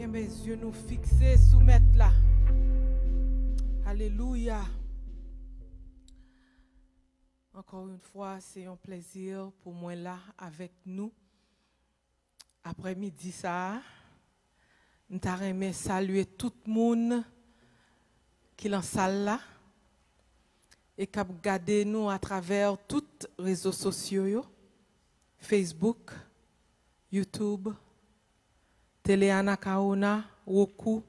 Mes yeux nous fixés, soumettre là. Alléluia. Encore une fois, c'est un plaisir pour moi là avec nous. Après-midi ça, nous t'aimerais saluer tout le monde qui est en salle là et qui a regardé nous à travers tous les réseaux sociaux, Facebook, YouTube, Télé Anakaona, Roku,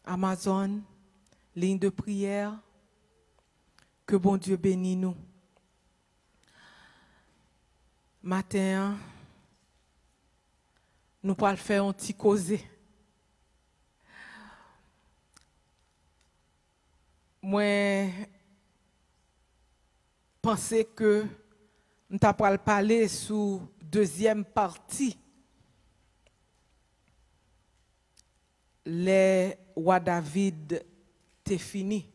Amazon, ligne de prière. Que bon Dieu bénisse nous. Matin, nous allons faire un petit causé. Moi, pensais que nous allons parler sur deuxième partie. Les rois David t'es fini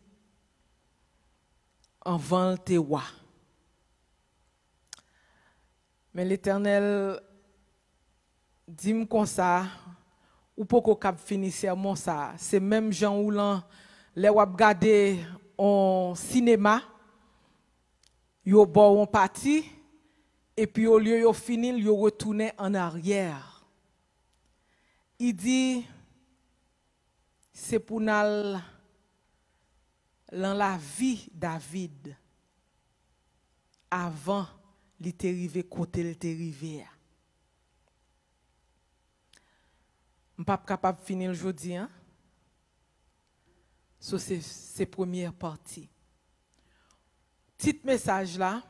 en vent tes rois. Mais l'Éternel dit comme ça, ou pas qu'on cap finir sermon ça, c'est même Jean Oulan les rois regarder en cinéma, yo bon on parti et puis au lieu yo finir, yo retourner en arrière. Il dit c'est pour nous dans la vie David avant il t'est arrivé côté il t'est arrivé. Je ne suis pas capable de finir aujourd'hui. Hein? So, c'est première partie. Petit message là.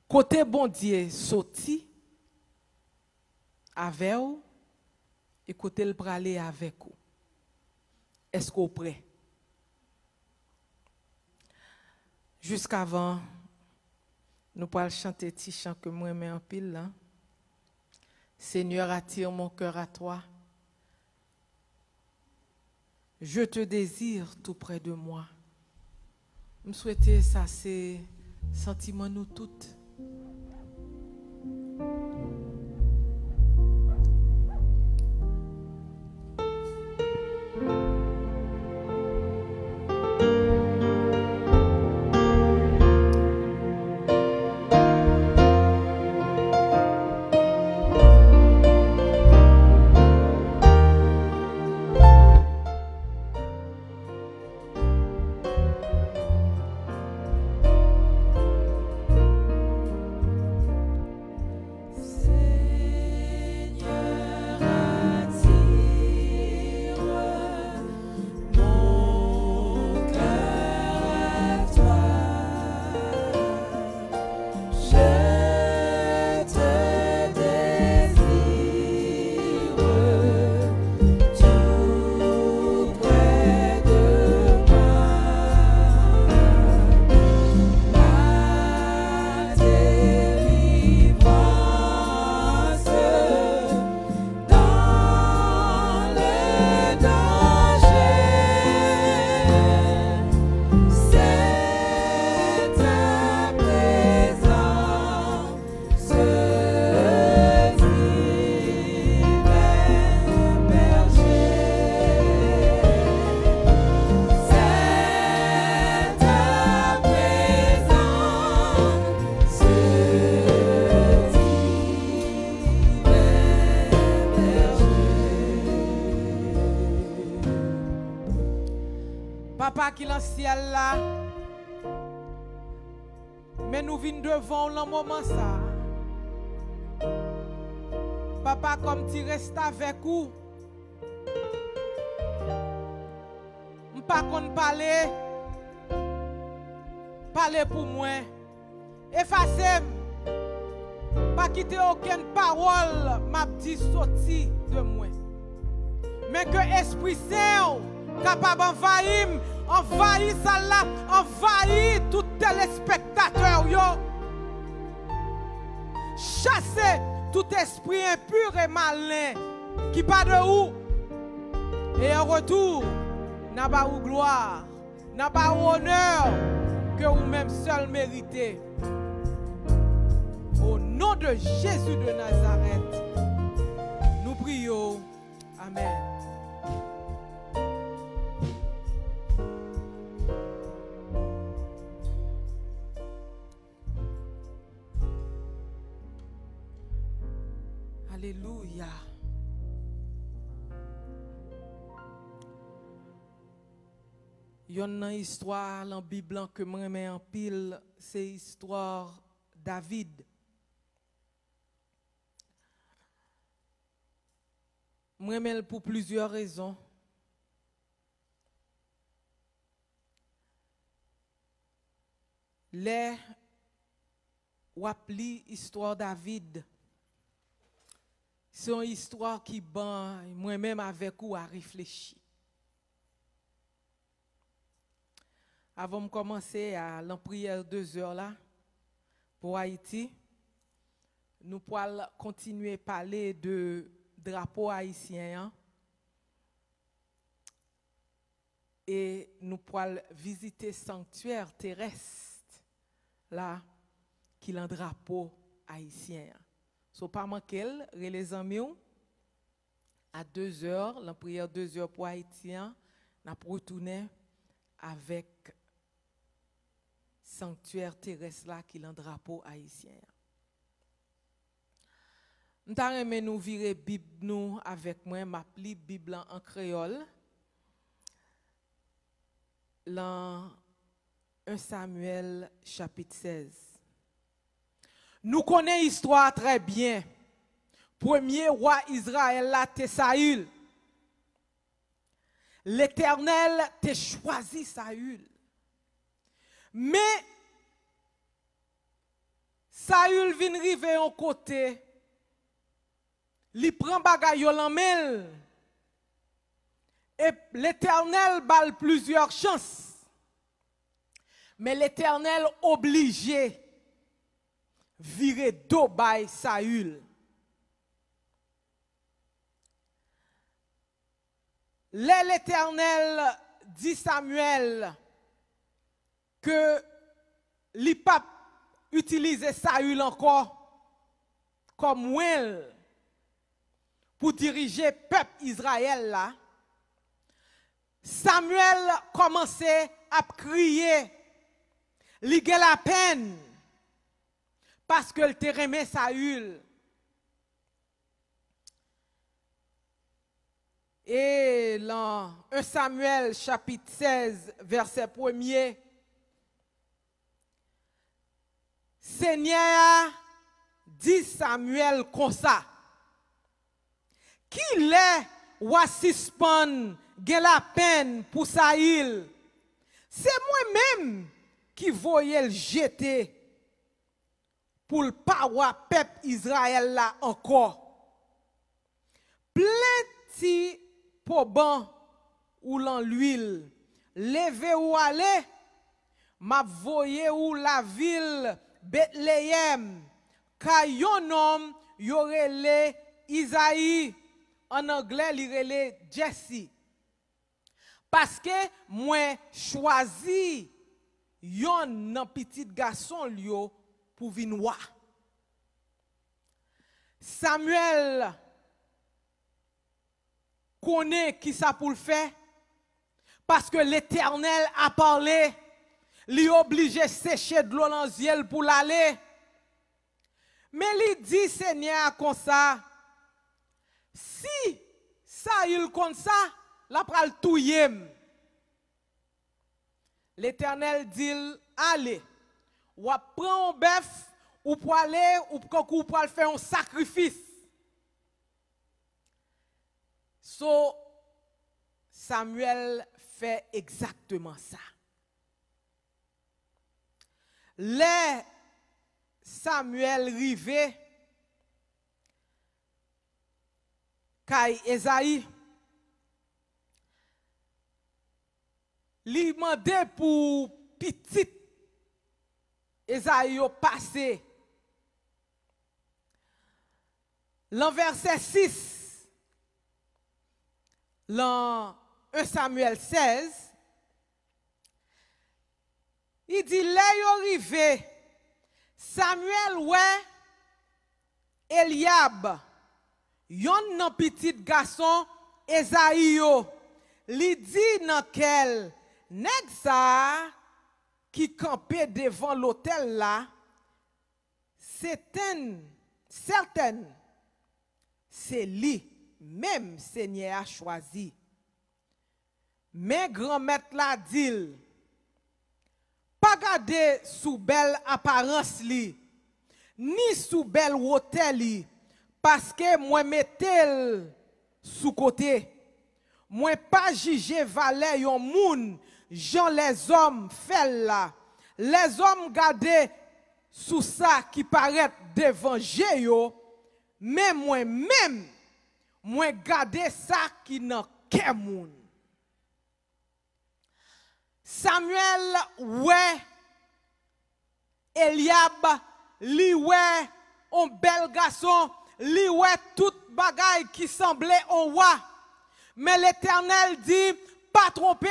Côté bon Dieu sorti avec vous et côté le praler avec vous. Est-ce qu'on est prêt? Jusqu'avant, nous pourrons chanter petit chant que moi mets en pile là. Seigneur, attire mon cœur à toi. Je te désire tout près de moi. Je souhaite ça, c'est sentiment nous toutes. Papa qui est dans le ciel là, mais nous venons devant le moment ça. Papa, comme tu restes avec nous, je ne sais pas qu'on parler pour moi. Effacez-moi. pas quitter aucune parole, m'a dit sorti de moi. Mais que Esprit Saint capable envahir ça là, envahir tout téléspectateur yo. Chasser tout esprit impur et malin qui part de où? Et en retour, n'a pas ou gloire, n'a pas ou honneur que vous-même seul méritez. Au nom de Jésus de Nazareth, nous prions. Amen. Alléluia. Il y a une histoire dans la Bible que je mets en pile, c'est l'histoire David. Je mets pour plusieurs raisons. Les ou appli histoire David. C'est une histoire qui ban moi-même avec vous à réfléchir. Avant de commencer à la prière 2 heures là pour Haïti, nous pourrons continuer à parler de drapeau haïtien et nous pourrons visiter sanctuaire terrestre là qui est un drapeau haïtien. So pas manquer les amis à 2 heures, la prière 2 heures pour Haïtien, n'a retourner avec sanctuaire terrestre là qui est un drapeau haïtien. Nous allons nous virer Bible nous avec moi, m'appli Bible en créole. Dans 1 Samuel chapitre 16. Nous connaissons l'histoire très bien. Premier roi Israël là, c'est Saül. L'Éternel t'a choisi Saül. Mais Saül vient river en côté. Il prend bagay yo lan mel. Et l'Éternel balle plusieurs chances. Mais l'Éternel obligé virer dos bay Saül. L'Éternel dit Samuel que li pas utiliser Saül encore comme ouel pour diriger le peuple Israël là. Samuel commençait à crier, li gen la peine parce que le te Saül. Et dans 1 Samuel chapitre 16 verset 1er, Seigneur dit Samuel comme ça. Qui l'est ou suspend gen la peine pour Saül? C'est moi-même qui voyais le jeter pour le pas peuple Israël là encore. Plein poban ou l'en l'huile, levé ou aller, m'a voyé ou la ville Bethléem, car yon homme yorele Isaïe, en anglais l'irele Jesse. Parce que moi choisi yon nan petit garçon lio pour vinwa. Samuel connaît qui ça pour le faire parce que l'Éternel a parlé, lui obligé sécher de l'eau dans le ciel pour l'aller. Mais il dit Seigneur comme ça, si ça il comme ça, la pral touyem. L'Éternel dit allez, ou prend un bœuf ou pour aller ou pour faire un sacrifice. So, Samuel fait exactement ça. Les Samuel rivé, kay Esaïe, li mande pour petit Esaïe passé. L'an verset 6, l'an 1 Samuel 16, il dit, là yo rive, Samuel ouais, Eliab, yon nan petit garçon Esaïe yo, li dit nan kel, nèg sa qui campait devant l'autel là, certaine, c'est lui, même Seigneur a choisi. Mais grand-maître la dit, pas garder sous belle apparence li, ni sous belle hôtel li, parce que moi mettel sous côté. Moi pas juger valet yon moun, Jean les hommes fait là. Les hommes garder sous ça qui paraît devant yo, mais moi-même, moi garder ça qui n'a qu'un moun. Samuel, ouais, Eliab, li ouais, un bel garçon, li ouais, tout bagaille qui semblait un roi. Mais l'Éternel dit, pas tromper,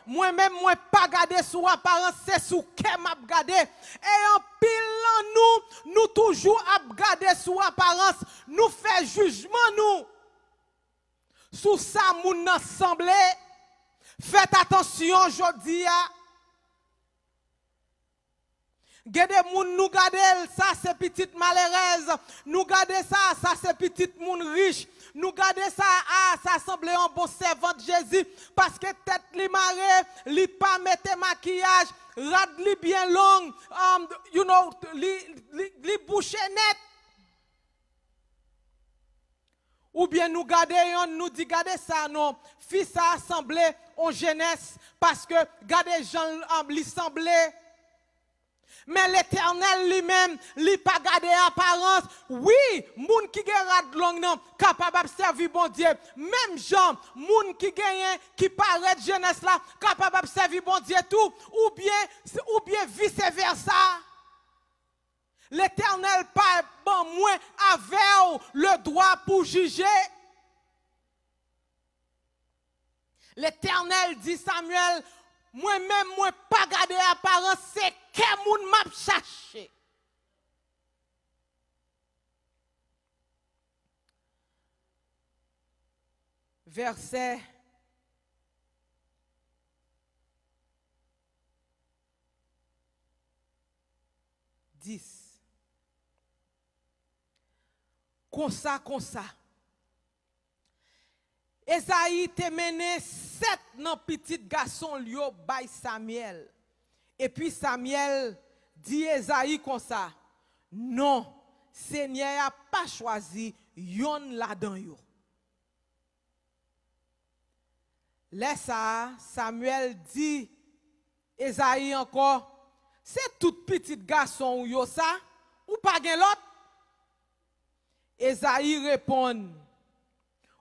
moi-même, moi pas garder sous apparence, c'est sous que m'a gardé. Et en pile nous toujours à garder sous apparence, nous fait jugement nous. Sous ça, moun nan semblé. Faites attention aujourd'hui. Gade moun nous garder ça c'est petite malheureuse. Nous garder ça c'est petite moun riche. Nous garder ça ça semble un bon servant de Jésus parce que tête li marée, li pas mettre maquillage, rad li bien long, li bouche net. Ou bien nous garder nous dit garder ça non, fils ça assemblé en jeunesse parce que garder gens li semblé. Mais l'Éternel lui-même, lui pas garder apparence. Oui, moun qui gagne long non, capable de servir bon Dieu. Même Jean, moun qui gagne, qui paraît jeunesse là, capable de servir bon Dieu tout. Ou bien vice versa. L'Éternel pas bon moins avec le droit pour juger. L'Éternel dit Samuel, moi-même, moi pas garder apparence, c'est que moun m'a cherché. Verset 10. Comme ça. Esaïe te mené 7 nan petit garçon liyo bay Samuel. Et puis Samuel dit Esaïe comme ça. Non, Seigneur a pas choisi yon là-dedans yo. Laisse ça, Samuel dit Esaïe encore, c'est tout petit garçon yo ça ou pas gen l'autre? Esaïe répond,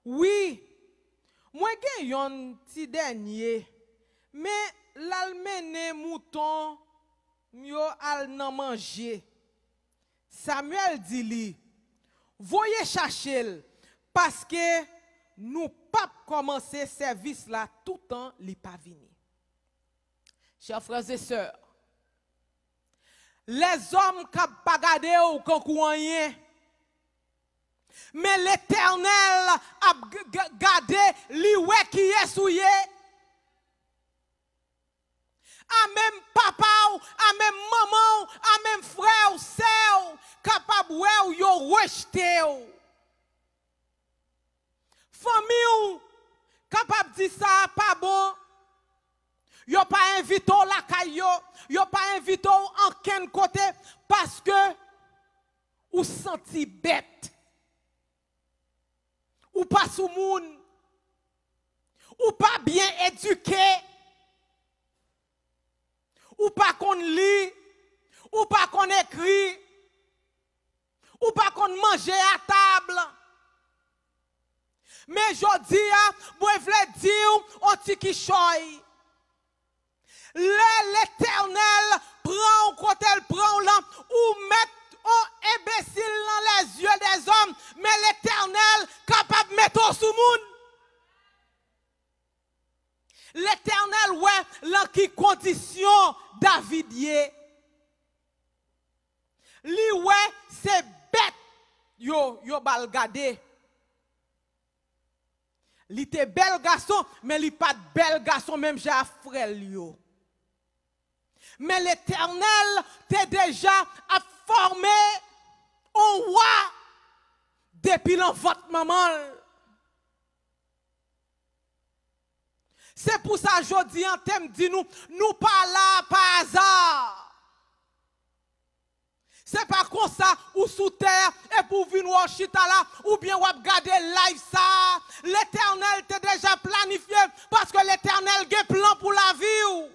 oui, moi gen yon ti dernier, mais l'almene mouton yo al nan manger. Samuel dit li, voyez chercher parce que nous pas commencer service là tout temps li pas vini. Chers frères et sœurs, les hommes qui pas gardé ou konkou rien. Mais l'Éternel a gardé li wè qui est souillé. A même papa, a même maman, a même frère, sœur, capable ou yo rejeté. Famille capable dire ça pas bon. Yo pas invité la caillou, yo pas invité en ken côté parce que ou senti bête. Ou pas sous moun, ou pas bien éduqué, ou pas qu'on lit, ou pas qu'on écrit, ou pas qu'on mange à table. Mais je dis, moi je veux dire, on dit qui choy. L'Éternel prend au côté, elle prend là, ou met un imbécile dans les yeux des hommes, mais l'Éternel capable de mettre au sous monde. L'Éternel, ouais, dans qui condition David y est. Lui, ouais, c'est bête. Yo bal gade. Li était bel garçon, mais li pas de bel garçon, même j'ai un frère yo. Mais l'Éternel t'est déjà formé un roi depuis l'enfant maman. C'est pour ça que je dis en thème, dit nous pas là par hasard. C'est pas comme ça, ou sous terre, et pour venir au chita là, ou bien ou regarder live ça. L'Éternel t'a déjà planifié, parce que l'Éternel a un plan pour la vie.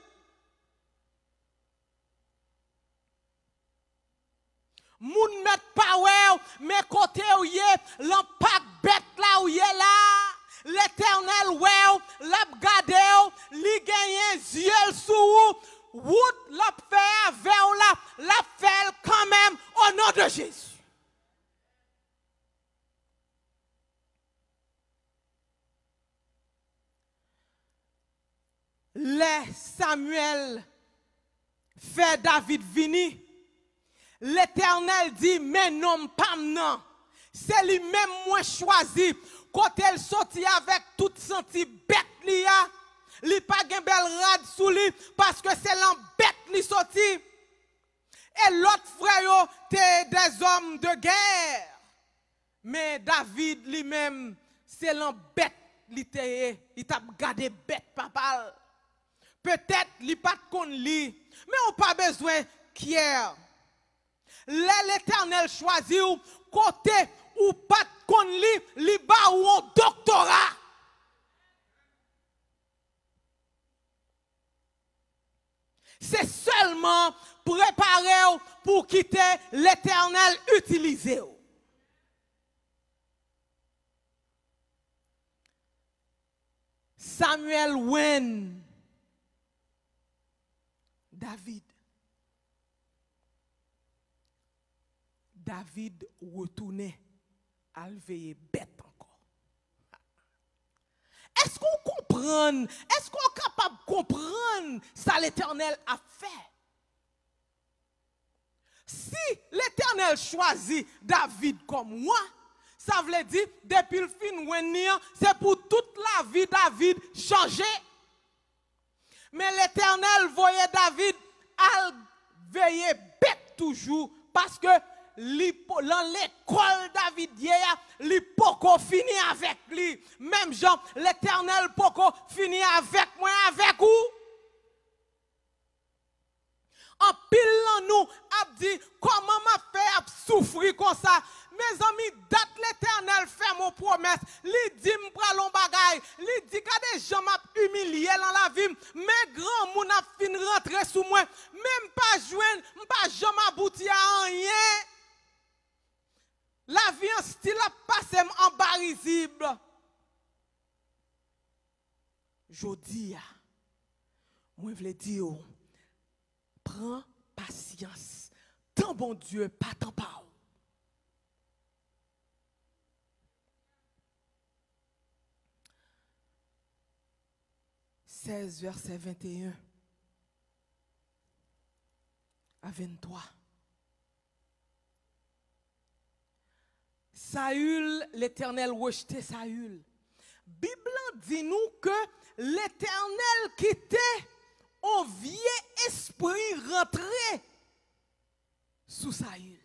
Moun met pas ouais, mais côté où y est, l'impact bête là où y est là. L'Éternel ouais, l'a gardé, li gagne yeux sous route l'a fait vers la fait quand même au nom de Jésus. Les Samuel fait David venir. L'Éternel dit, mais non, pas non. C'est lui-même moi choisi. Quand elle sortit avec toute senti bête liya, li pas gen bel rad sous lui parce que c'est l'embête li sorti. Et l'autre frère yo t'es des hommes de guerre. Mais David lui-même c'est l'embête li t'es, il t'a gardé bête papa. Peut-être li pas kon li, mais on pas besoin qu'hier. L'Éternel choisit ou côté ou pas kon li ba ou un doctorat. C'est seulement préparer pour quitter l'Éternel utilisé. Samuel Wen David retournait à veiller bête encore. Est-ce qu'on comprend? Est-ce qu'on est capable de comprendre ça l'Éternel a fait? Si l'Éternel choisit David comme moi, ça veut dire depuis le fin c'est pour toute la vie David changer. Mais l'Éternel voyait David à veiller bête toujours parce que dans l'école David li poko fini avec lui. Même Jean, l'Éternel poko fini avec moi, avec vous. En pile nous a dit comment m'a fait souffrir comme ça. Mes amis, date l'Éternel fait mon promesse. Li dit m'pralon bagay. Li dit que des gens m'a humilié dans la vie. Mes grands moun a fin rentrer sous moi. Même pas joindre, pas jamais abouti à rien. La vie en style a passé en bas risible. Jodi, moi je veux dire, prends patience. Tant bon Dieu, pas tant pas. « 16 verset 21 à 23. Saül, l'Éternel rejetait Saül. Bible dit nous que l'Éternel quittait un vieux esprit rentré sous Saül.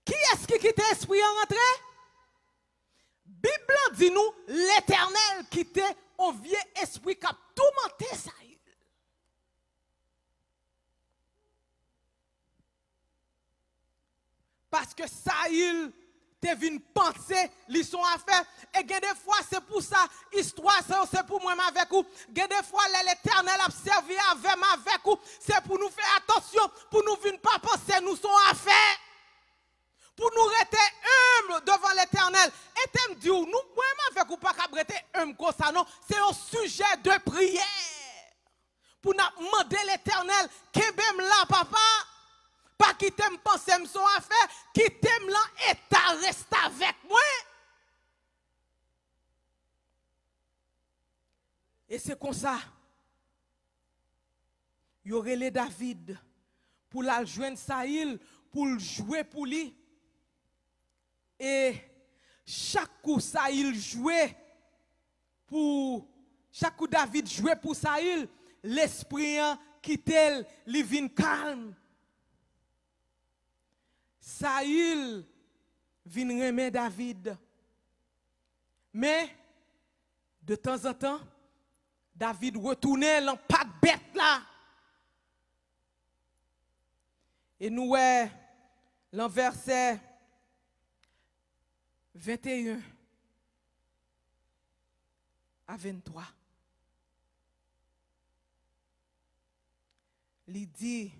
Qui est-ce qui quittait l'esprit rentré? Bible dit nous l'Éternel quittait un vieux esprit qui a tourmenté Saül. Parce que Saül te venu penser, ils sont à faire. Et des fois, c'est pour ça, histoire, c'est pour moi avec vous. Des fois, l'Éternel a servi avec vous. C'est pour nous faire attention, pour nous ne pas penser, nous sommes à faire. Pour nous rester humbles devant l'Éternel. comme ça, non, c'est un sujet de prière. Pour nous demander l'Éternel, qu'est-ce là, papa? Pas qui t'aime penser son affaire, qui t'aime là et t'as reste avec moi. Et c'est comme ça. Il y aurait les David pour la joindre Saïl, pour le jouer pour lui. Et chaque coup Saïl jouait pour chaque coup David jouait pour Saïl, l'esprit quittait, il vient calme. Saïl vient remettre David. Mais de temps en temps, David retournait dans pas bête là. Et nous dans verset 21 à 23. Il dit,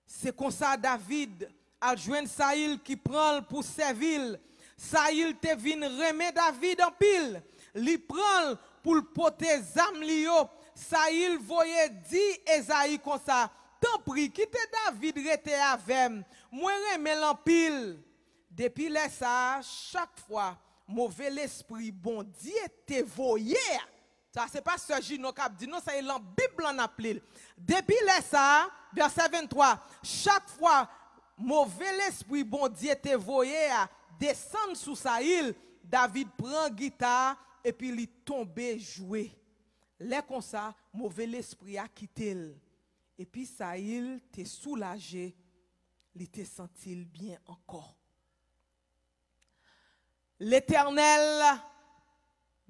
c'est comme ça David a joint Saïl qui prend pour servir. Saïl te vin remet David en pile. Li prend pour le porter zam li yo. Saïl voyait dit Esaïe comme ça. Tant pis, quitte David rete avec moi remet en pile. Depuis là ça, chaque fois mauvais l'esprit bon Dieu te voyait. Ça c'est pas ce Gino qui dit non, ça est dans la Bible en appelé. Depuis là ça, verset 23, chaque fois mauvais l'esprit bon Dieu te voyait descendre sous Saïl, David prend guitare et puis il tombe jouer. Là comme ça, mauvais l'esprit a quitté. Et puis Saïl t'est soulagé, il t'est senti bien encore. L'Éternel,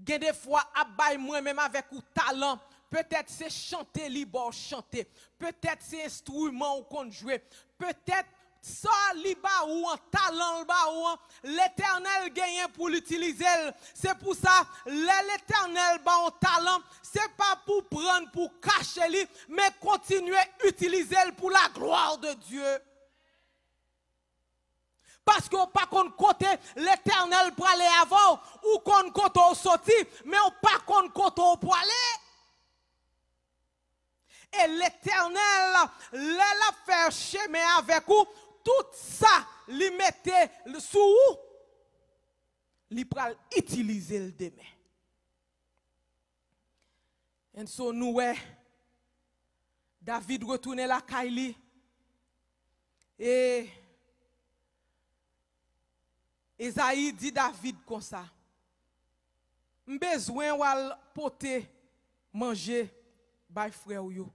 gen des fois abay moi-même avec ou talent. Peut-être c'est chanter libre chanter. Peut-être c'est instrument ou qu'on jouer. Peut-être ça liba ou un talent ou l'Éternel gagne pour l'utiliser. C'est pour ça l'Éternel ba un talent, c'est pas pour prendre pour cacher lui, mais continuer à utiliser pour la gloire de Dieu. Parce qu'on pas qu'on côté l'Éternel pour aller avant ou qu'on côté au sorti, mais on pas qu'on côté au pour aller. Et l'Éternel l'a fait chemin avec vous, tout ça, lui mettait sous vous, lui pral utiliser le demain. Et so nous David retourne la Kaili et Esaïe dit David comme ça. M'besoin wal poter manger bay frère yo.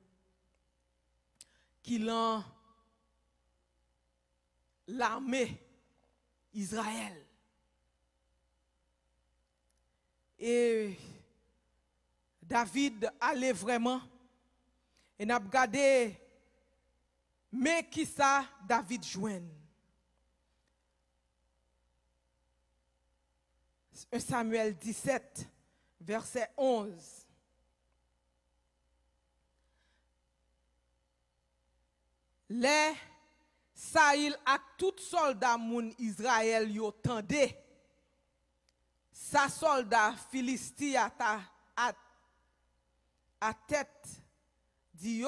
Qui l'en l'armée Israël. Et David allait vraiment et n'a regardé mais qui ça David joigne. 1 Samuel 17, verset 11. Les Saïl ak tout soldat moun Israël yo tende. Sa soldat Philistie à tête di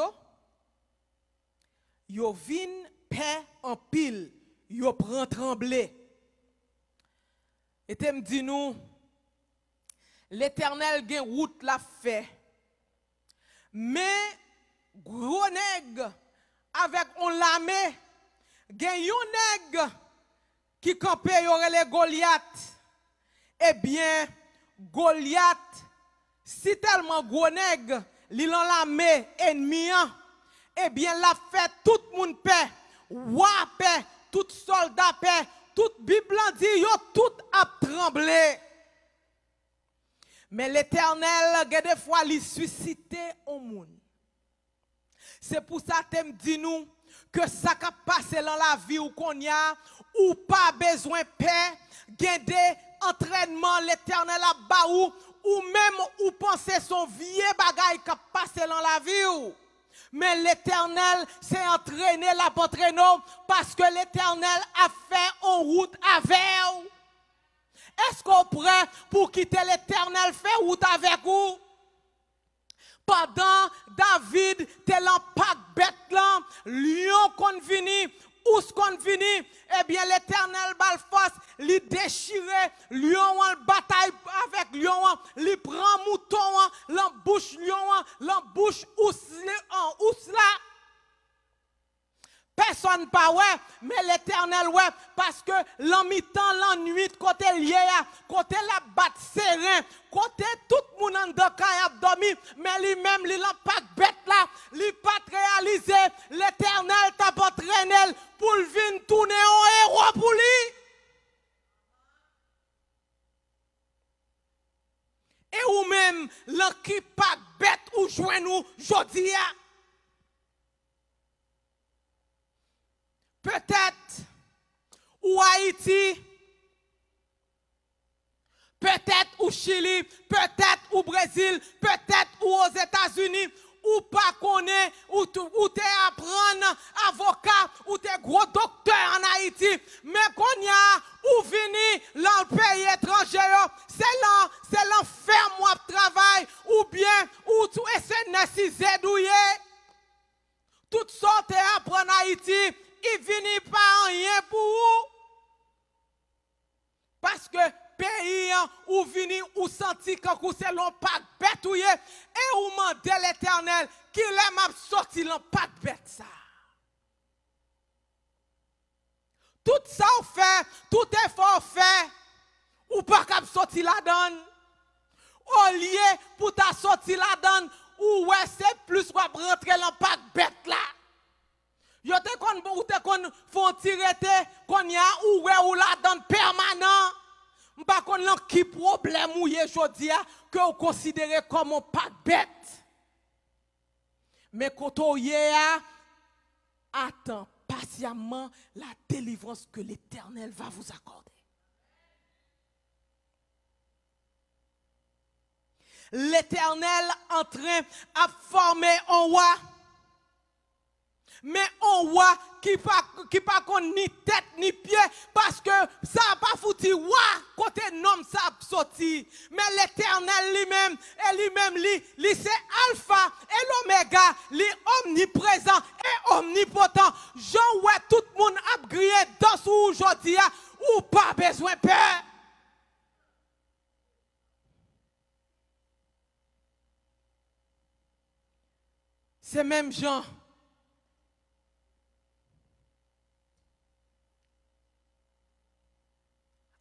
yo vin paix en pile, yo prend tremblé. Et te me dit nous, l'Éternel gen route la fait. Mais gros nèg avec on l'armée, gen yon nèg qui campé yore les Goliath. Eh bien, Goliath, si tellement gros nèg, li lan l'armée ennemi, eh bien la fait tout moun paix, roi paix, tout soldat paix. Toute Bible dit yo tout a tremblé. Mais l'Éternel des fois li suscité au monde. C'est pour ça que me dit nous que ça qui passe dans la vie ou qu'on y a ou pas besoin de paix, gardez entraînement l'Éternel a ba ou même ou penser son vieux bagay qui passe dans la vie ou. Mais l'Éternel s'est entraîné la entraîné parce que l'Éternel a fait en route avec. Est-ce qu'on est prêt pour quitter l'Éternel fait route avec vous? Pendant David, tel un pack bête là, lion qu'on vini, où ce qu'on vini, eh bien l'Éternel balfos, li déchiré, lion en bataille avec lion, li prend mouton, l'embouche lion, l'embouche ous là. Personne pas ouais, mais l'Éternel ouais, parce que l'en-mi-temps, l'ennui, côté lié, côté la batte serein, côté tout le monde en dedans a dormi, mais lui-même, il n'a pas bête là, il pas réalisé, l'Éternel t'a pas entraîné pour venir tourner en héros pour lui. Et ou même, l'en qui pas bête ou joint nous, jodi a. Peut-être ou Haïti, peut-être au Chili, peut-être au Brésil, peut-être ou aux États-Unis, ou pas connaît, ou t'es apprendre avocat, ou t'es gros docteur en Haïti, mais qu'on y a, ou vini dans le pays étranger, c'est l'enfer moi travail, ou bien, ou tout SNS douillé. Toutes sortes apprendre en Haïti, il finit pas rien pour vous. Parce que pays ou vini ou senti quand c'est l'on pas bête et ou mandé l'Éternel qu'il aime sorti l'on pas bête ça. Tout ça on fait, tout effort fait ou pas cap sorti la donne. Au lieu pour ta sorti la donne ou ouais c'est plus pour rentrer l'on pas bête là. Yo te kon ou te kon font tirer kon ya ou ouais ou la donne permanent. M'pa kon lan ki problème ou ye jodi a que vous considérez comme un pas bête. Mais quand on y a attends patiemment la délivrance que l'Éternel va vous accorder. L'Éternel en train à former un roi. Mais on voit qui pas ni tête ni pied parce que ça n'a pas foutu côté nom ça a sorti. Mais l'Éternel lui-même et lui-même lui c'est alpha et l'oméga, lui omniprésent et omnipotent. Jean ouais tout le monde a grillé dans ce aujourd'hui ou pas besoin de peur. C'est même Jean.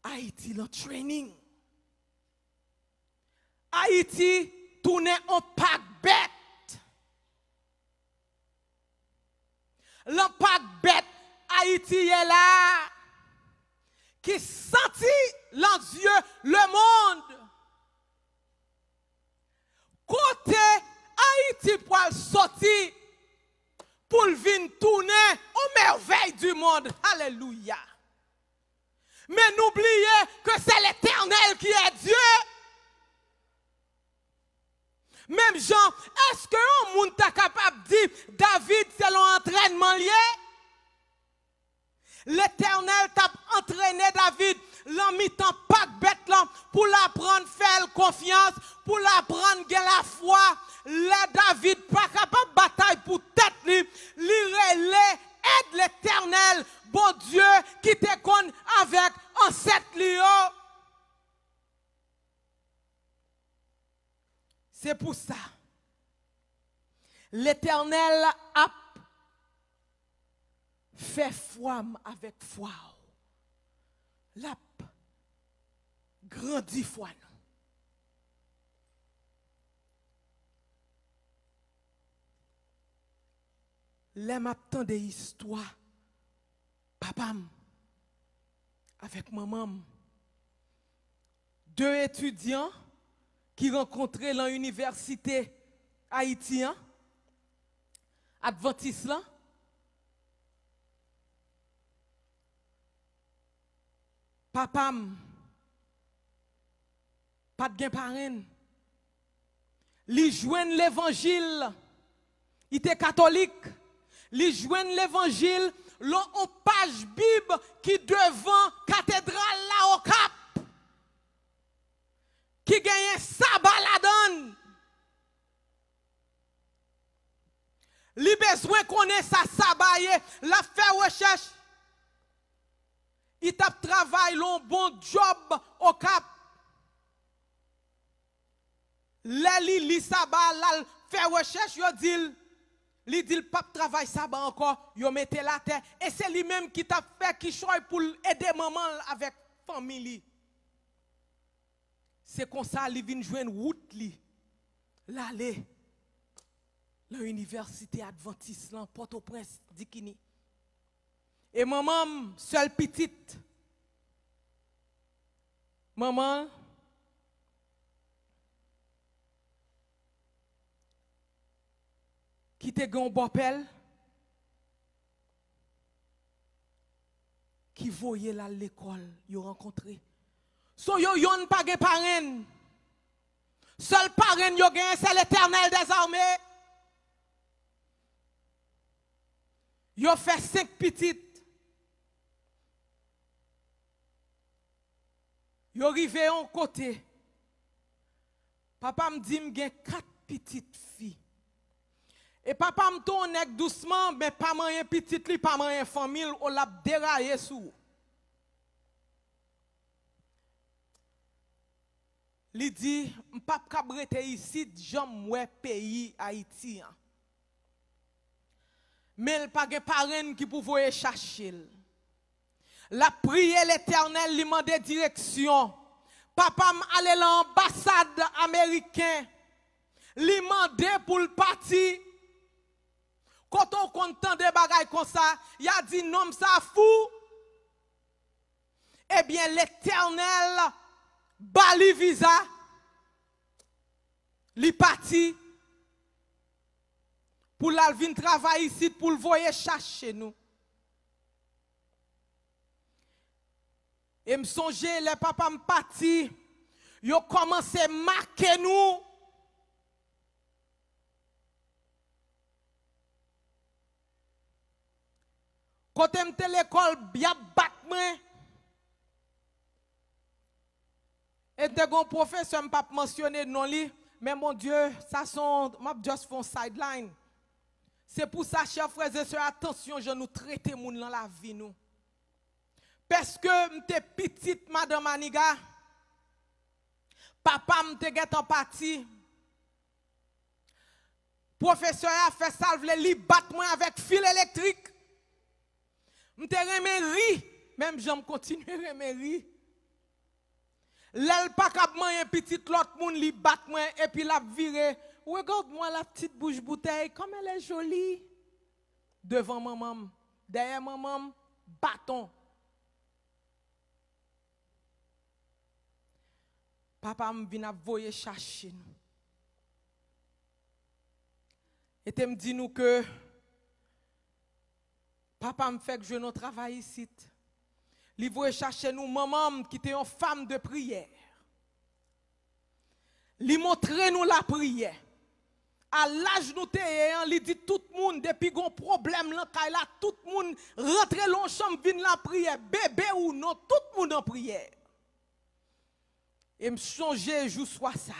Haïti, le training. Haïti, tourne en pack bête. Le pack bête, Haïti est là. Qui sentit dans yeux le monde. Côté Haïti pour sortir, pour venir tourner aux merveilles du monde. Alléluia. Mais n'oubliez que c'est l'Éternel qui est Dieu. Même Jean, est-ce que un monde est capable de dire David c'est l'entraînement lié? L'Éternel t'a entraîné David, l'en mitant pas bête là, pour l'apprendre faire confiance, pour l'apprendre gagner la foi. Le David pas capable de bataille pour tête li relais aide l'Éternel, bon Dieu, qui te connaît avec ancêtre lion. C'est pour ça. L'Éternel a fait foi avec foi. L'a grandi foi. Les m'attend des histoires. Papa, avec maman. Deux étudiants qui rencontraient dans l'université haïtienne, adventiste là. Papa, pas de gain parrain. Li joignent l'évangile. Il était catholique. Li joignent l'évangile. L'on page Bible qui devant cathédrale là au Cap. qui gagne sabbat la donne. Li besoin connaît sa sabbat, la fait recherche. Il tape travail, l'on bon job au cap. Li sabbat, la fait recherche, yo dit, li dit pas travail sabbat encore, yo mette la terre. Et c'est lui-même qui t'a fait qui choisit pour aider maman avec famille. C'est comme ça, li vient joindre route li. L'aller. L'université adventiste, Port-au-Prince, Dikini. Et maman, seule petite. Maman, qui te gon bopel, qui voyait là l'école, yo rencontré. So yo yon pas gen parrain. Seul parrain yo gen, c'est l'Éternel des armées. Yo fait 5 petites. Yo rive en côté. Papa me dit me gen 4 petites filles. Et papa me tourne doucement, mais pas moyen petite li, pas moyen famille, on l'a déraillé sous. Li dit, m'pa kabrete ici, j'aime ouais pays Haïti. Mais il pas de parrain qui pouvait chercher. La prière l'Éternel lui demande direction. Papa m'allait à l'ambassade américaine. Lui demande pour le parti. Quand on content des bagailles comme ça, il a dit non ça fou. Eh bien l'Éternel bali visa. Li parti. Pour la venir travailler ici, pour le voyer chercher nous. Et me songer, les papas me parti, ils ont commencé à marquer nous. Quand je suis à l'école, bien battre moi. Et un professeur m'a pas mentionné non li, mais mon Dieu, ça sont m'a just font sideline. C'est pour ça, chers frères et sœurs, attention, je nous traiter moun dans la vie nous. Parce que m'te petite madame Aniga, papa m'te get en partie. Professeur a fait salve li bat moi avec fil électrique. M'te reméri, même j'aime continuer reméri. L'elle pas cap manger petite l'autre moun li bat moi et puis la viré. Regarde-moi la petite bouche bouteille, comme elle est jolie. Devant maman, derrière maman, bâton. Papa me vient voyer chercher nous. Et te me dit nous que papa me fait que je ne travaille ici. Il voyer chercher nous maman qui était une femme de prière. Il montre nous la prière. À l'âge nous t'ayons, il dit tout le monde, depuis qu'on problème là, tout le monde rentre dans la chambre, vient la prière, bébé ou non, tout le monde en prière. Et me changer, je sois ça.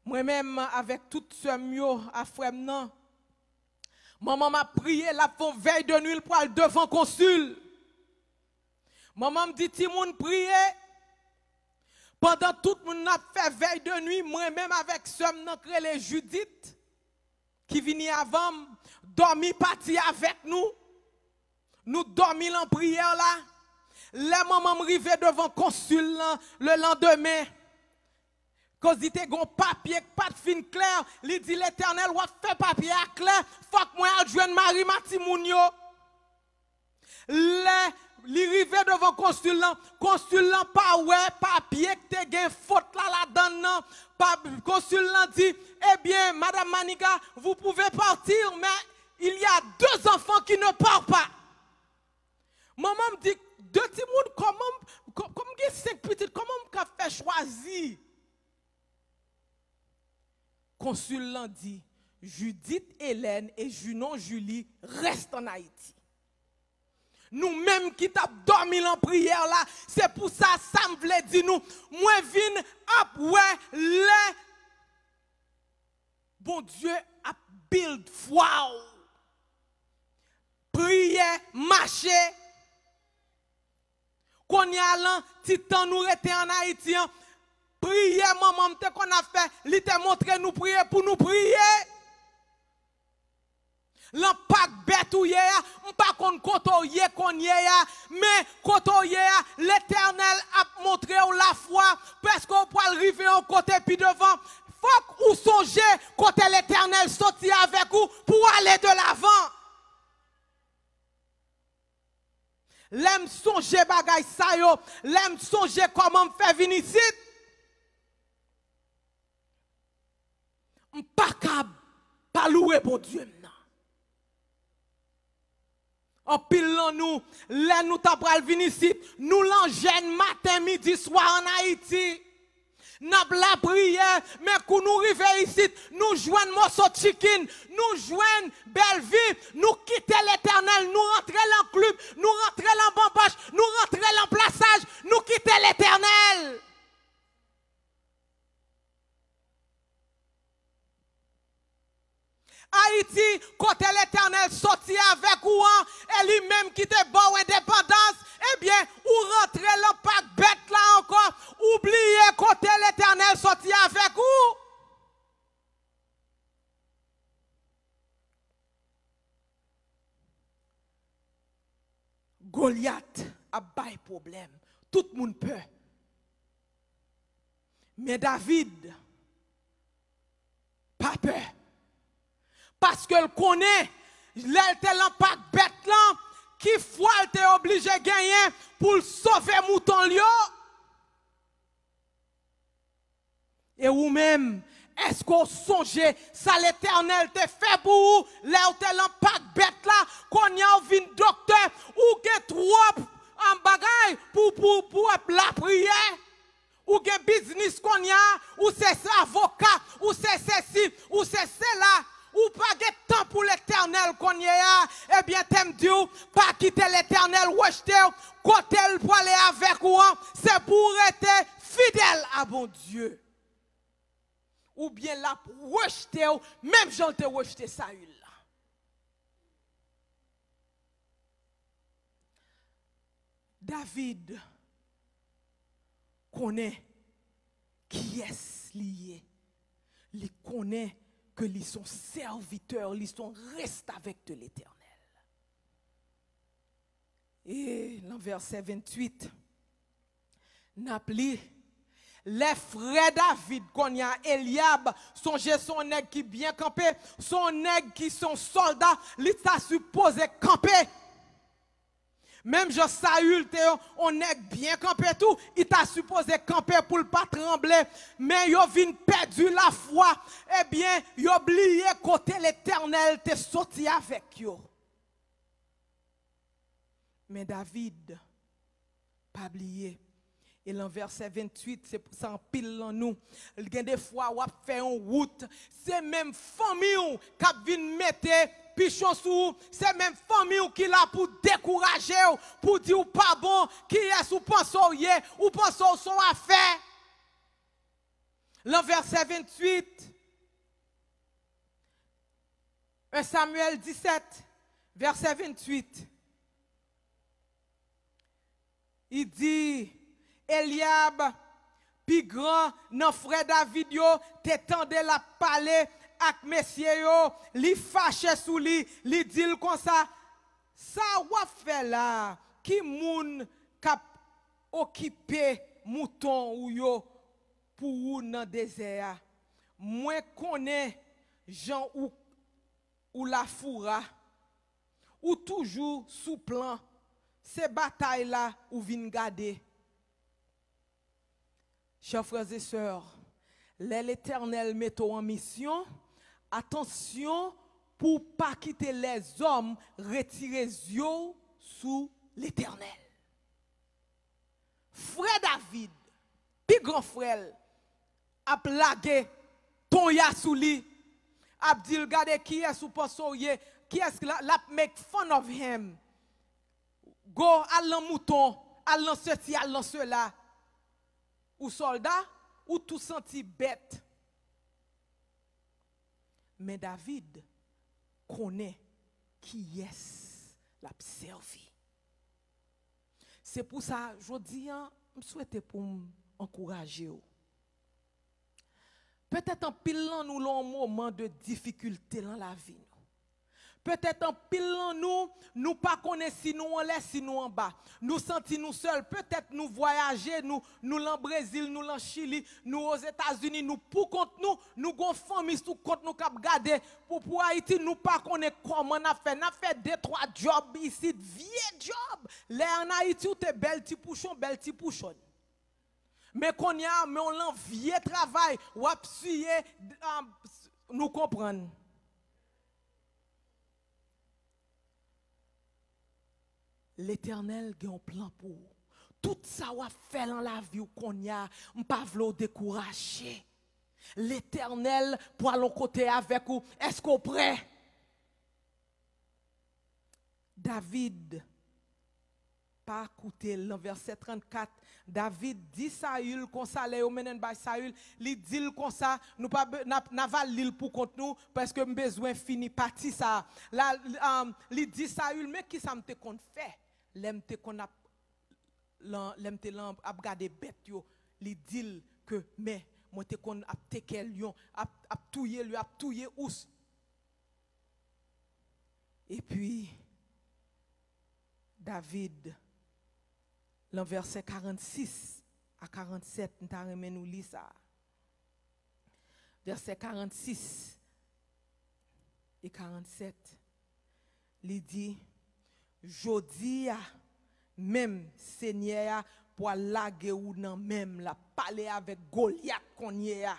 Moi-même, avec tout ce mieux à frère, non. Maman m'a prié, la font veille de nuit pour aller devant consul. Maman me dit, Timoun, priez. Pendant tout le monde a fait veille de nuit, moi-même avec somme les Judith, qui venait avant, dormi parti avec nous. Nous dormions en prière là. Les mamans m'arrivaient devant le consul le lendemain. Quand il était un papier, pas de fin clair, il dit l'Éternel, ou fait papier à clair, faut que moi adjoigne Marie Matimounio. Li rive devant consul pas ouais papier que te gen faute là dedans consul dit eh bien madame Maniga vous pouvez partir mais il y a 2 enfants qui ne partent pas. Maman me dit 2 petits monde comment 5 petites comment qu'a fait choisir. Consul dit Judith Hélène et Junon Julie restent en Haïti. nous-mêmes qui t'a dormi en prière là, c'est pour ça ça me voulait dire nous, moi vinn après les bon Dieu a build foi. Prière, marcher. Qu'on y a là, titan nous était en Haïti, prière maman qu'on a fait, il t'a montré nous prier pour nous prier. L'impact bête ou yé, pas qu'on kotoye qu'on yé, mais kotoye, l'Éternel a montré la foi, parce qu'on peut arriver en côté puis devant. Faut ou songer côté l'Éternel sorti avec vous pour aller de l'avant. L'aime songer bagay sa yo, l'aime songer comment me faire venir ici. M'pas capable pas louer bon Dieu. En pile nous, là nous t'a pral venir ici, nous l'engène matin, midi, soir en Haïti. N'a la prière, mais quand nous arrivons ici, nous joignons morceau de chicken, nous joignons belle vie, nous quittons l'Éternel, nous rentrons dans le club, nous rentrons dans le bambache, nous rentrons dans le plaçage, nous quittons l'Éternel. Haïti, côté l'Éternel sorti avec ou et lui-même qui te bon indépendance, eh bien, ou rentrer le pack bête là encore, oubliez côté l'Éternel sorti avec vous. Goliath a pas problème, tout le monde peut. Mais David, pas peur. Parce qu'elle connaît l'impact bête là, qui fois elle t'est obligé de gagner pour sauver mouton lion. Et ou même, est-ce qu'on songe ça l'Éternel te fait pour vous, l'impact bête là, qu'on y a vu docteur ou que trop en bagaille pour la prière? Ou que business qu'on y a, ou c'est avocat, ou c'est ceci, ou c'est cela. Ou pas de temps pour l'Éternel qu'on y a, eh bien, t'aimes Dieu, pas quitter l'Éternel, rejeter, côté pour aller avec ou, c'est pour être fidèle à bon Dieu. Ou bien là, pour rejeter, même j'en te rejeté ça, là. David connaît qui est lié. Il connaît que ils sont serviteurs, ils sont restés avec de l'Éternel. Et dans verset 28, Napli, les frères David, qu'on y a Eliab, son nègre qui bien campé, son nègre qui sont soldats, il t'a supposé camper. Même je Saül, on est bien campé tout, il t'a supposé camper pour ne pas trembler, mais il vient perdu la foi, eh bien, il oublié côté l'Éternel te sorti avec yo. Mais David, pas oublié. Et dans verset 28, c'est pour ça en pile en nous. Il y a des fois où on fait une route, c'est même famille qui vient mettre pichon sous, c'est même famille qui l'a pour décourager, pour dire pas bon, qui est ou pense ou pense son affaire. Le verset 28, 1 Samuel 17, verset 28, il dit, Eliab, puis grand, non frère David yo, t'étendait la palais ak messieurs yo, li fâché sous li dit comme ça wa fait là, qui moun kap occupé mouton ou yo pour ou dans désert. Moi connais Jean ou la foura ou toujours sous plan, ces batailles là ou vinn garder. Chers frères et sœurs, l'Éternel met en mission, attention pour ne pas quitter les hommes, retirer les yeux sous l'Éternel. Frère David, puis grand frère, a plagué ton ya sous lui, a dit regardez qui est sous pensoyer, qui est-ce que la make fun of him. go à l'an mouton, à l'an ceci, à l'an cela, ou soldat, ou tout senti bête. Mais David connaît qui est l'a servi. C'est pour ça, je dis, je souhaite pour m'encourager. Peut-être en pile nous l'on moment de difficulté dans la vie. Peut-être en pile nous pas connaissons si nous en l'air, si nous en bas. Nous sentons nous seuls. Peut-être nous voyager, nous en Brésil, nous en Chili, nous aux États-Unis, nous pour compte nous gon famille sous compte nous cap garder pour Haïti, nous pas connaissons comment on a fait. On a fait 2-3 jobs ici, vieux job. Là en Haïti, ou t'es belle petit pouchon. Mais qu'on y a, mais on l'en vieux travail, ou appuyer, nous comprenons. L'Éternel a un plan pour tout ça va fait dans la vie qu'on y a, pas vouloir décourager. L'Éternel pour aller côté avec vous. Est-ce qu'on prêt? David pas écouter le verset 34. David dit Saül comme ça les menen by Saül, il dit comme ça, nous pas naval l'île pour contre nous parce que besoin fini parti ça. Là il dit Saül mais qui ça me te qu'on fait? L'aime te qu'on a l'aime te a regarder bête yo, il dit que mais moi te qu'on a teke lion, a touyer lui, a touyer ous. Et puis David dans verset 46 à 47, nous lisons ça. Verset 46 et 47, il dit, jodi a même Seigneur pour laguer ou nan même la parler avec Goliath qu'on y a.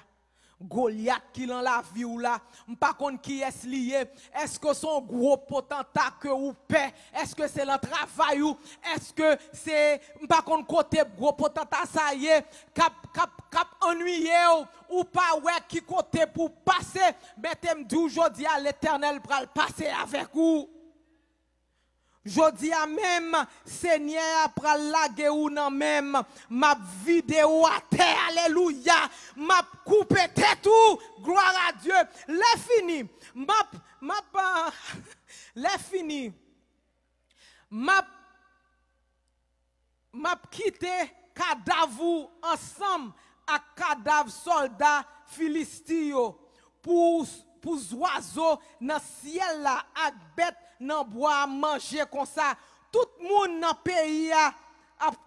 Goliath qui dans la vie ou là, m'pa konn qui est lié, est-ce que son gros potentat que ou paix, est-ce que c'est le travail ou est-ce que c'est m'pa konn côté gros potentat ça y est cap ennuyé ou pas ouais qui côté pour passer, mais t'aime dit aujourd'hui à l'Éternel pral passer avec vous. Jodi a même Seigneur pral lage ou nan même m'a vidéo à terre alléluia m'a coupé tête ou gloire à Dieu les fini les fini m'a quitté cadavre ensemble à cadavre soldat philistins pour oiseaux dans ciel là ak bête nan bois manger comme ça tout monde dans pays a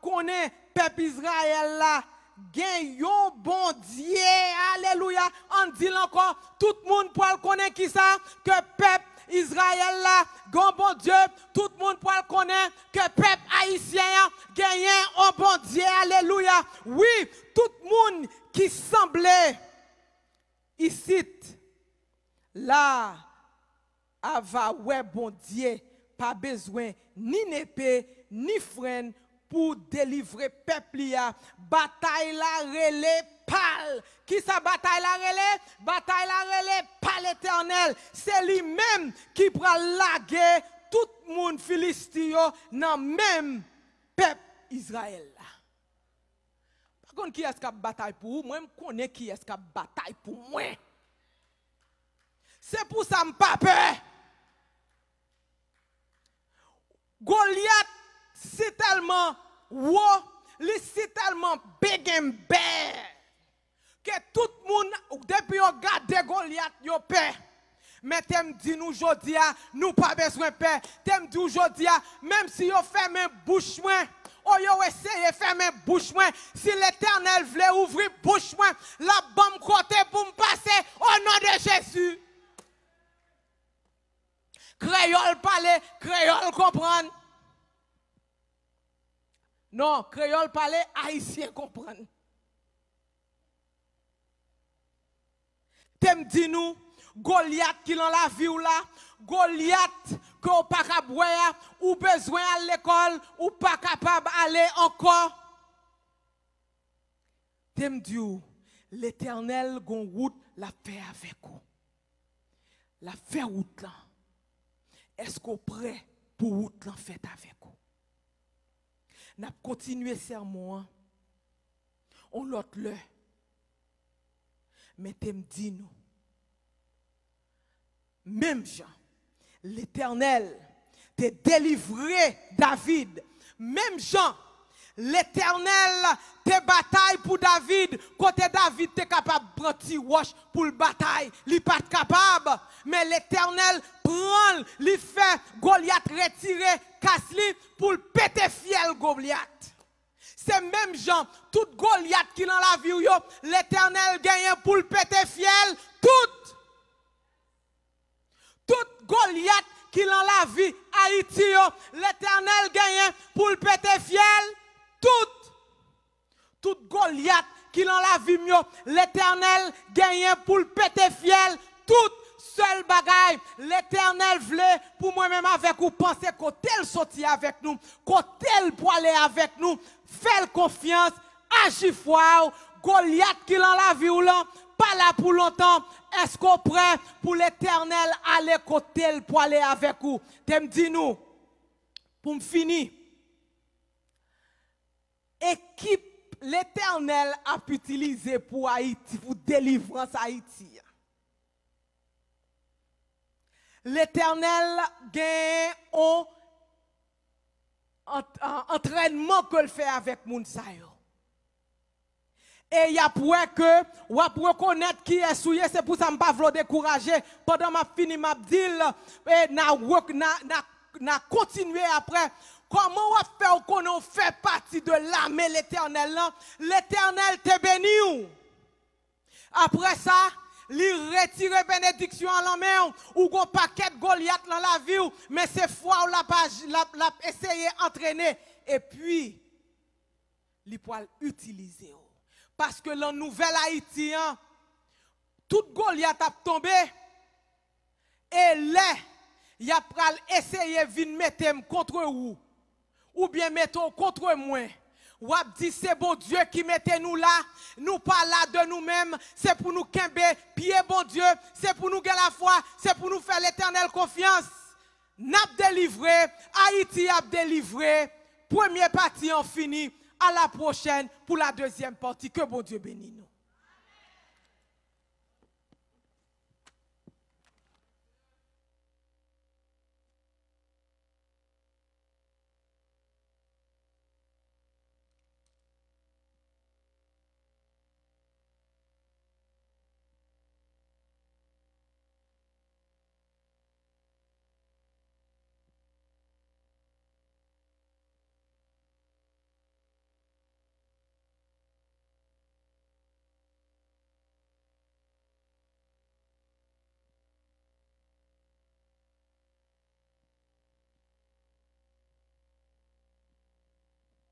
connaît peuple Israël là gen yon bon Dieu alléluia on dit encore tout monde pour connaître qui ça que peuple Israël là gon bon Dieu tout le monde pour connaître que peuple haïtien gagne un bon Dieu alléluia oui tout le monde qui semblait ici là ava ouais bon Dieu pas besoin ni épée ni frein pour délivrer peuple ya bataille la relé pal qui sa bataille la relé par l'Éternel c'est lui-même qui prend laguer tout le monde philistin dans même peuple Israël là par contre qui est-ce qui a bataille pour moi je connais qui est-ce qui a bataille pour moi c'est pour ça que je pas peur. Goliath, c'est tellement c'est tellement big and bad que tout le monde, depuis qu'on regarde Goliath, il a peur. Mais t'aimes dit nous aujourd'hui, nous pas besoin de peur. T'aimes dit aujourd'hui, même si on ferme bouche moins, on essaye de fermer bouche moins. Si l'Éternel voulait ouvrir bouche moins, la bombe côté pour me passer au nom de Jésus. Créole parler, créole comprendre. Non, créole parler, haïtien comprendre. T'aimes dit nous, Goliath qui dans la vie ou là, Goliath qu'on pas capable boire, ou besoin à l'école, ou pas capable aller encore. T'aimes dit l'Éternel gon route la fait avec vous. La fait route là. Est-ce qu'on prêt pour route l'en fait avec vous? N'a continué sermon. On l'autre le. Mais t'aimes dit nous. Même Jean, l'Éternel t'a délivré David. Même Jean, l'Éternel te bataille pour David. Côté David, t'es capable de prendre petit roche pour le bataille. Il n'est pas capable. Mais l'Éternel prend, il fait Goliath retirer, casse-li pour le péter fiel Goliath. C'est même Jean, tout Goliath qui dans la vie, l'Éternel gagne pour le péter fiel, tout Goliath qui dans la vie, Haïti, l'Éternel gagne pour le péter fiel, tout Goliath qui dans la vie, l'Éternel gagne pour le péter fiel, tout seul bagaille, l'Éternel voulait pour moi-même avec vous penser qu'elle sorti avec nous, qu'elle pour aller avec nous, faire confiance, agir foi, Goliath qui dans la vie ou là, pas là pour longtemps, est-ce qu'on prêt pour l'Éternel aller côté pour aller avec vous? T'aimes dit nous, pour me finir, équipe l'Éternel a utilisé pour Haïti, pour délivrance Haïti. L'Éternel gagne un entraînement que le fait avec Mounsayo. Et il y a pour que ou reconnaître qui est souillé, c'est pour ça que je ne vais pas décourager. Pendant ma fini ma deal et na continuer après. Comment on fait qu'on fait partie de l'armée l'Éternel là? L'Éternel te béni. Après ça, lui retire bénédiction à la main ou gon paquet Goliath dans la vie, mais c'est fois où l'a essayé d'entraîner et puis il peut utiliser. Parce que dans Nouvelle Haïti, tout Goliath a tombé et là, il a essayé de mettre contre vous ou bien mettre contre moi. Ou a dit c'est bon Dieu qui mettait nous là, nous pas là de nous-mêmes, c'est pour nous kembe, pied bon Dieu, c'est pour nous gagner la foi, c'est pour nous faire l'éternelle confiance. N'a délivré, Haïti a délivré, première partie en fini, à la prochaine pour la deuxième partie. Que bon Dieu bénisse nous.